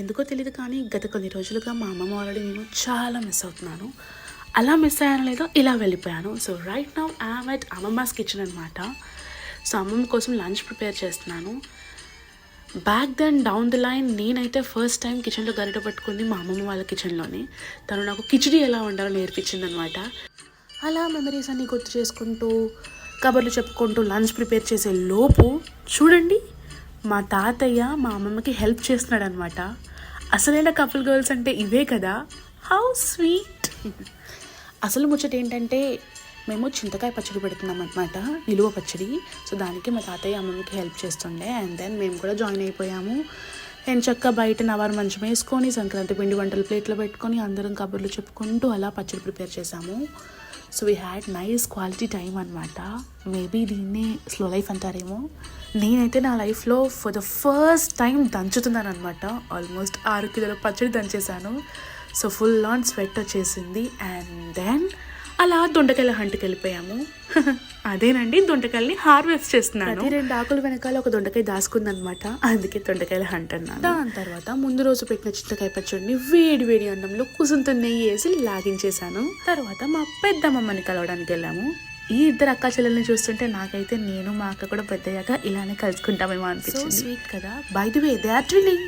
ఎందుకో తెలియదు కానీ గత కొన్ని రోజులుగా మా అమ్మమ్మ వాళ్ళని నేను చాలా మిస్ అవుతున్నాను. అలా మిస్ అయ్యాను లేదో ఇలా వెళ్ళిపోయాను. So right now I'm at అమ్మమ్మస్ కిచెన్ అనమాట. సో అమ్మమ్మ కోసం లంచ్ ప్రిపేర్ చేస్తున్నాను. Back then down the line నేనైతే ఫస్ట్ టైం కిచెన్లో గరిట పట్టుకుంది మా అమ్మమ్మ వాళ్ళ కిచెన్లోనే. తను నాకు కిచిడి ఎలా వండాలో నేర్పించింది అనమాట. అలా మెమరీస్ అన్నీ గుర్తు చేసుకుంటూ కబర్లు చెప్పుకుంటూ లంచ్ ప్రిపేర్ చేసే లోపు చూడండి, మా తాతయ్య మా అమ్మమ్మకి హెల్ప్ చేస్తున్నాడు అనమాట. అసలైన కపుల్ గర్ల్స్ అంటే ఇవే కదా, హౌ స్వీట్. అసలు ముచ్చట ఏంటంటే మేము చింతకాయ పచ్చడి పెడుతున్నాం అనమాట, నిలువ పచ్చడి. సో దానికి మా తాతయ్య అమ్మమ్మకి హెల్ప్ చేస్తుండే. అండ్ దెన్ మేము కూడా జాయిన్ అయిపోయాము. నేను చక్క బయట నవారు మంచం వేసుకొని సంక్రాంతి పిండి వంటలు ప్లేట్లో పెట్టుకొని అందరం కబుర్లు చెప్పుకుంటూ అలా పచ్చడి ప్రిపేర్ చేసాము. So we had nice quality time అనమాట. మేబీ దీన్నే స్లో లైఫ్ అంటారేమో. నేనైతే నా లైఫ్లో ఫర్ ద ఫస్ట్ టైం దంచుతున్నాను అనమాట. ఆల్మోస్ట్ 6 కిలోల పచ్చడి దంచేసాను. సో ఫుల్ ఆన్ స్వెట్ వచ్చేసింది. అండ్ దెన్ అలా దొండకాయల హంట్కి వెళ్ళిపోయాము. అదేనండి, దొండకాయలని హార్వెస్ట్ చేస్తున్నాను. 2 ఆకుల వెనకాల ఒక దొండకాయ దాసుకుందనమాట, అందుకే దొండకాయల హంట్ అన్నాను. దాని తర్వాత ముందు రోజు పెట్టిన చింతకాయ పచ్చడిని వేడి వేడి అన్నంలో కుసుంతో నెయ్యి వేసి లాగించేసాను. తర్వాత మా పెద్దమ్మమ్మని కలవడానికి వెళ్ళాము. ఈ 2 అక్క చెల్లెల్ని చూస్తుంటే నాకైతే నేను మా అక్క కూడా పెద్దయ్యాక ఇలానే కలుసుకుంటామేమో అనిపించింది. స్వీట్ కదా. By the way they are twinning.